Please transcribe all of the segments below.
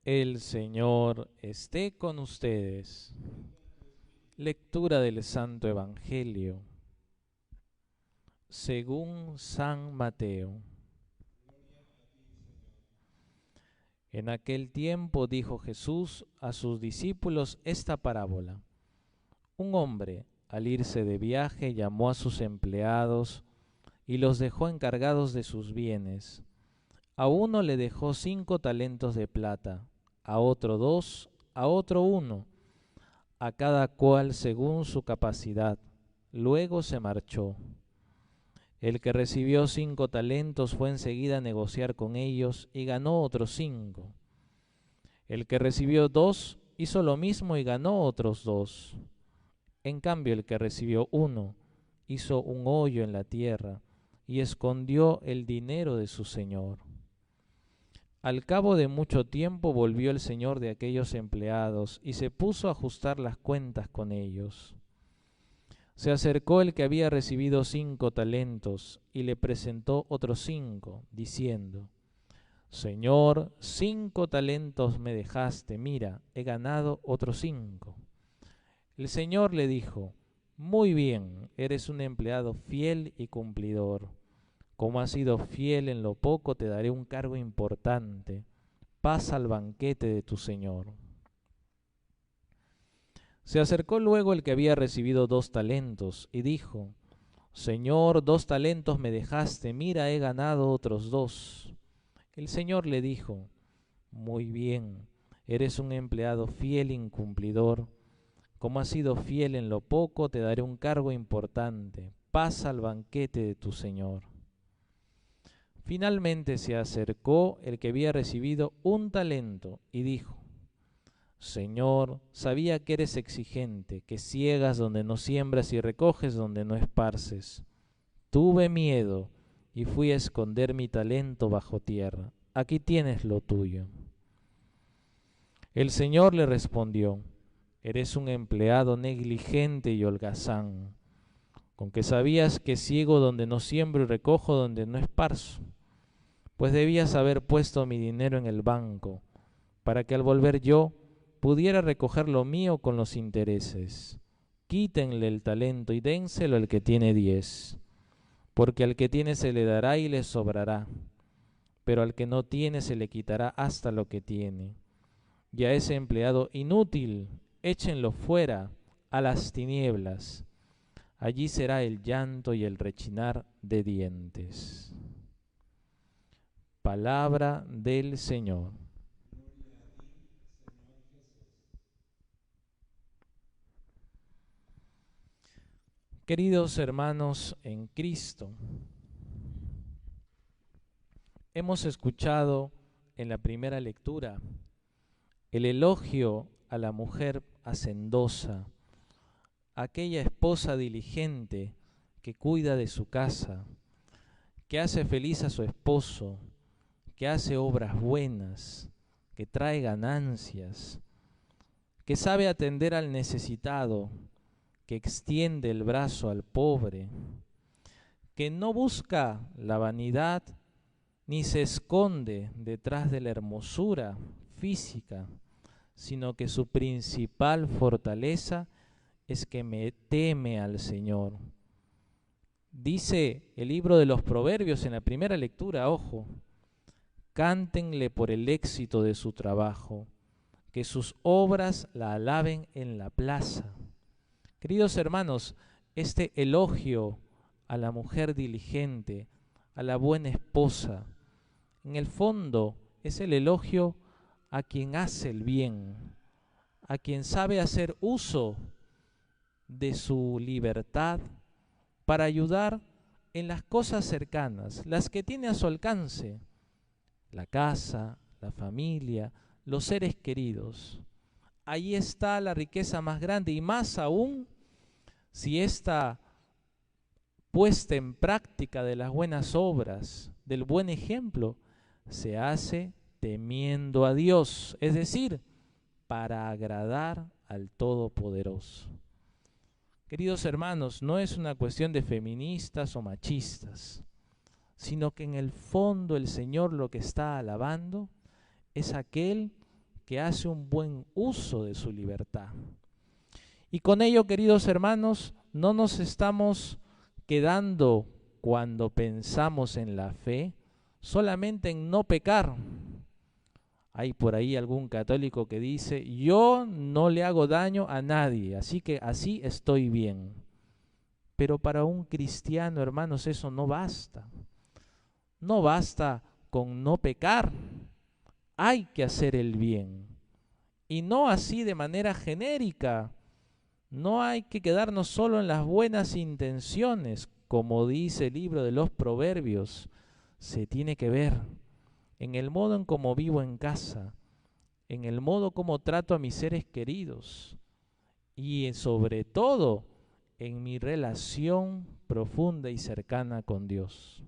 El Señor esté con ustedes. Lectura del Santo Evangelio según San Mateo. En aquel tiempo dijo Jesús a sus discípulos esta parábola. Un hombre, al irse de viaje, llamó a sus empleados y los dejó encargados de sus bienes. A uno le dejó 5 talentos de plata, a otro 2, a otro 1, a cada cual según su capacidad. Luego se marchó. El que recibió 5 talentos fue enseguida a negociar con ellos y ganó otros 5. El que recibió 2 hizo lo mismo y ganó otros 2. En cambio, el que recibió 1 hizo un hoyo en la tierra y escondió el dinero de su señor. Al cabo de mucho tiempo volvió el señor de aquellos empleados y se puso a ajustar las cuentas con ellos. Se acercó el que había recibido 5 talentos y le presentó otros 5, diciendo: Señor, 5 talentos me dejaste, mira, he ganado otros 5. El señor le dijo: Muy bien, eres un empleado fiel y cumplidor. Como has sido fiel en lo poco, te daré un cargo importante. Pasa al banquete de tu señor. Se acercó luego el que había recibido 2 talentos y dijo: Señor, 2 talentos me dejaste, mira, he ganado otros 2. El señor le dijo: Muy bien, eres un empleado fiel y cumplidor. Como has sido fiel en lo poco, te daré un cargo importante. Pasa al banquete de tu señor. Finalmente se acercó el que había recibido 1 talento y dijo: Señor, sabía que eres exigente, que ciegas donde no siembras y recoges donde no esparces. Tuve miedo y fui a esconder mi talento bajo tierra. Aquí tienes lo tuyo. El Señor le respondió: Eres un empleado negligente y holgazán, con que sabías que ciego donde no siembro y recojo donde no esparzo. Pues debías haber puesto mi dinero en el banco, para que al volver yo pudiera recoger lo mío con los intereses. Quítenle el talento y dénselo al que tiene 10, porque al que tiene se le dará y le sobrará, pero al que no tiene se le quitará hasta lo que tiene. Y a ese empleado inútil, échenlo fuera a las tinieblas. Allí será el llanto y el rechinar de dientes. Palabra del Señor. Queridos hermanos en Cristo, hemos escuchado en la primera lectura el elogio a la mujer hacendosa, aquella esposa diligente que cuida de su casa, que hace feliz a su esposo, que hace obras buenas, que trae ganancias, que sabe atender al necesitado, que extiende el brazo al pobre, que no busca la vanidad ni se esconde detrás de la hermosura física, sino que su principal fortaleza es que me teme al Señor. Dice el libro de los Proverbios en la primera lectura, ojo, cántenle por el éxito de su trabajo, que sus obras la alaben en la plaza. Queridos hermanos, este elogio a la mujer diligente, a la buena esposa, en el fondo es el elogio a quien hace el bien, a quien sabe hacer uso de su libertad para ayudar en las cosas cercanas, las que tiene a su alcance, la casa, la familia, los seres queridos. Ahí está la riqueza más grande y más aún si esta puesta en práctica de las buenas obras, del buen ejemplo, se hace temiendo a Dios, es decir, para agradar al Todopoderoso. Queridos hermanos, no es una cuestión de feministas o machistas, sino que en el fondo el Señor lo que está alabando es aquel que hace un buen uso de su libertad. Y con ello, queridos hermanos, no nos estamos quedando cuando pensamos en la fe solamente en no pecar. Hay por ahí algún católico que dice, yo no le hago daño a nadie, así que así estoy bien. Pero para un cristiano, hermanos, eso no basta. No basta con no pecar. Hay que hacer el bien. Y no así de manera genérica. No hay que quedarnos solo en las buenas intenciones, como dice el libro de los Proverbios. Se tiene que ver en el modo en cómo vivo en casa, en el modo como trato a mis seres queridos y sobre todo en mi relación profunda y cercana con Dios.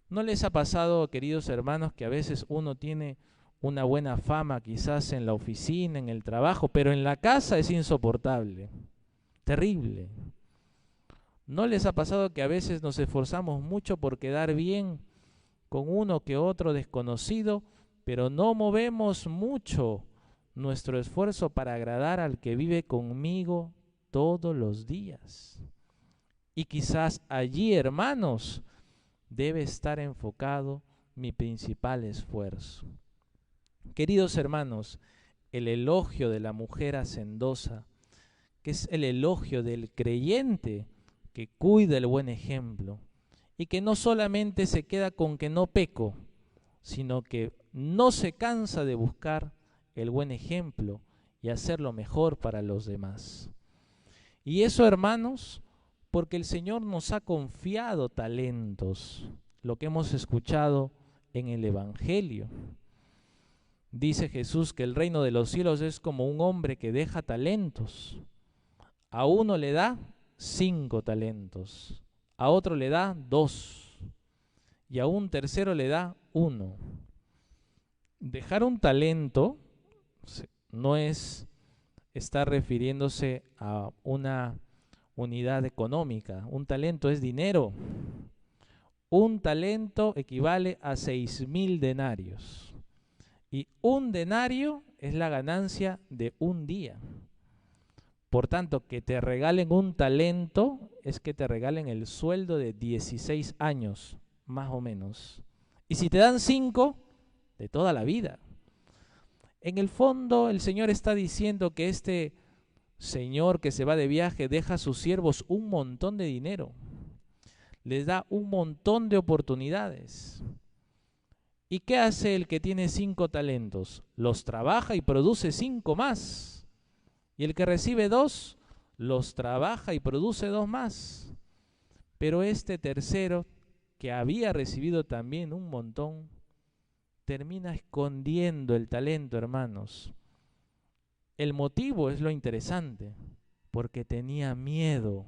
¿No les ha pasado, queridos hermanos, que a veces uno tiene una buena fama quizás en la oficina, en el trabajo, pero en la casa es insoportable, terrible? ¿No les ha pasado que a veces nos esforzamos mucho por quedar bien con uno que otro desconocido, pero no movemos mucho nuestro esfuerzo para agradar al que vive conmigo todos los días? Y quizás allí, hermanos, debe estar enfocado mi principal esfuerzo. Queridos hermanos, el elogio de la mujer hacendosa, que es el elogio del creyente que cuida el buen ejemplo y que no solamente se queda con que no peco, sino que no se cansa de buscar el buen ejemplo y hacerlo mejor para los demás. Y eso, hermanos, porque el Señor nos ha confiado talentos, lo que hemos escuchado en el Evangelio. Dice Jesús que el reino de los cielos es como un hombre que deja talentos. A uno le da 5 talentos, a otro le da 2 y a un tercero le da 1. Dejar un talento no es estar refiriéndose a una unidad económica. Un talento es dinero. Un talento equivale a 6.000 denarios. Y un denario es la ganancia de un día. Por tanto, que te regalen un talento es que te regalen el sueldo de 16 años, más o menos. Y si te dan 5, de toda la vida. En el fondo, el Señor está diciendo que este señor que se va de viaje deja a sus siervos un montón de dinero. Les da un montón de oportunidades. ¿Y qué hace el que tiene 5 talentos? Los trabaja y produce 5 más. Y el que recibe 2, los trabaja y produce 2 más. Pero este tercero, que había recibido también un montón, termina escondiendo el talento, hermanos. El motivo es lo interesante, porque tenía miedo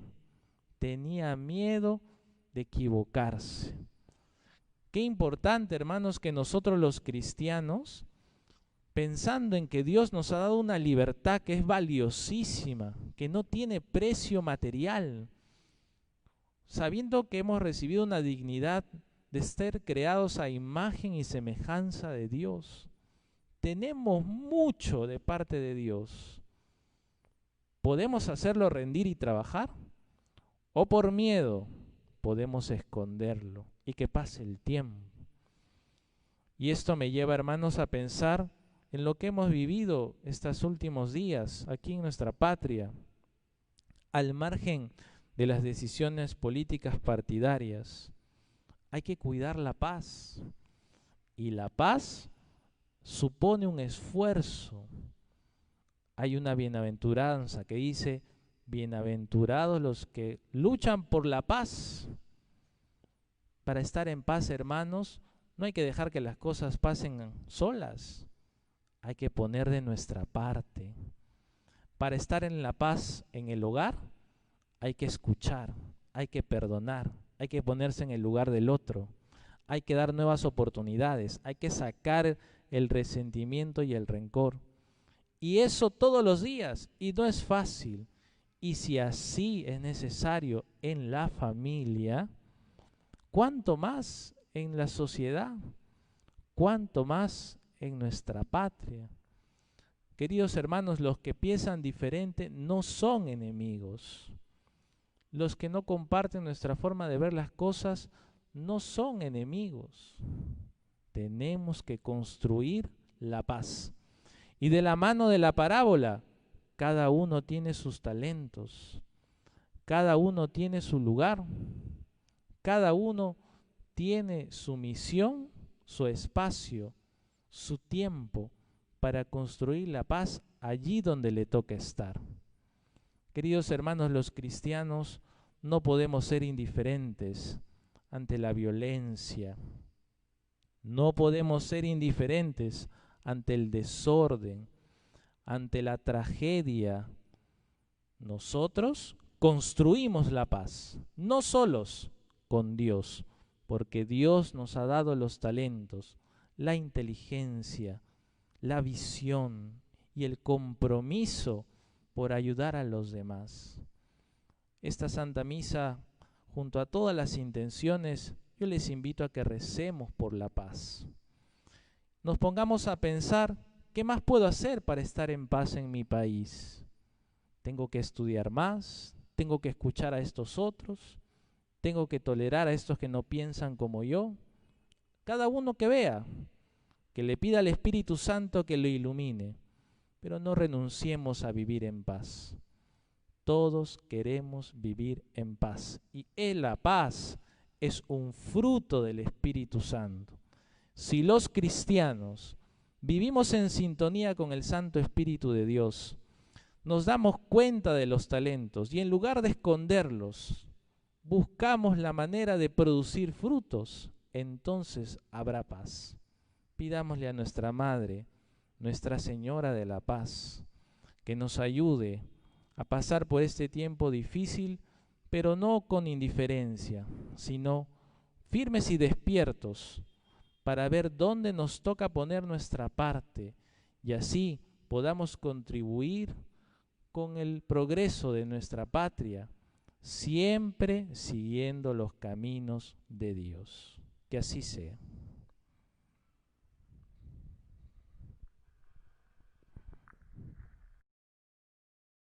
de equivocarse. Qué importante, hermanos, que nosotros los cristianos, pensando en que Dios nos ha dado una libertad que es valiosísima, que no tiene precio material, sabiendo que hemos recibido una dignidad de ser creados a imagen y semejanza de Dios, tenemos mucho de parte de Dios. ¿Podemos hacerlo rendir y trabajar? ¿O por miedo podemos esconderlo y que pase el tiempo? Y esto me lleva, hermanos, a pensar en lo que hemos vivido estos últimos días aquí en nuestra patria, al margen de las decisiones políticas partidarias. Hay que cuidar la paz, y la paz supone un esfuerzo. Hay una bienaventuranza que dice, bienaventurados los que luchan por la paz. Para estar en paz, hermanos, no hay que dejar que las cosas pasen solas. Hay que poner de nuestra parte. Para estar en la paz en el hogar, hay que escuchar, hay que perdonar, hay que ponerse en el lugar del otro, hay que dar nuevas oportunidades, hay que sacar el resentimiento y el rencor. Y eso todos los días, y no es fácil. Y si así es necesario en la familia, ¿cuánto más en la sociedad? ¿Cuánto más en nuestra patria? Queridos hermanos, los que piensan diferente no son enemigos. Los que no comparten nuestra forma de ver las cosas no son enemigos. Tenemos que construir la paz. Y de la mano de la parábola, cada uno tiene sus talentos, cada uno tiene su lugar, cada uno tiene su misión, su espacio, su tiempo para construir la paz allí donde le toca estar. Queridos hermanos, los cristianos no podemos ser indiferentes ante la violencia. No podemos ser indiferentes ante el desorden, ante la tragedia. Nosotros construimos la paz, no solos, con Dios, porque Dios nos ha dado los talentos, la inteligencia, la visión y el compromiso por ayudar a los demás. Esta Santa Misa, junto a todas las intenciones, yo les invito a que recemos por la paz. Nos pongamos a pensar, ¿qué más puedo hacer para estar en paz en mi país? ¿Tengo que estudiar más? ¿Tengo que escuchar a estos otros? ¿Tengo que tolerar a estos que no piensan como yo? Cada uno que vea, que le pida al Espíritu Santo que lo ilumine, pero no renunciemos a vivir en paz. Todos queremos vivir en paz y la paz es un fruto del Espíritu Santo. Si los cristianos vivimos en sintonía con el Santo Espíritu de Dios, nos damos cuenta de los talentos y en lugar de esconderlos, buscamos la manera de producir frutos, entonces habrá paz. Pidámosle a nuestra Madre, Nuestra Señora de la Paz, que nos ayude a pasar por este tiempo difícil, pero no con indiferencia, sino firmes y despiertos para ver dónde nos toca poner nuestra parte y así podamos contribuir con el progreso de nuestra patria, siempre siguiendo los caminos de Dios. Que así sea.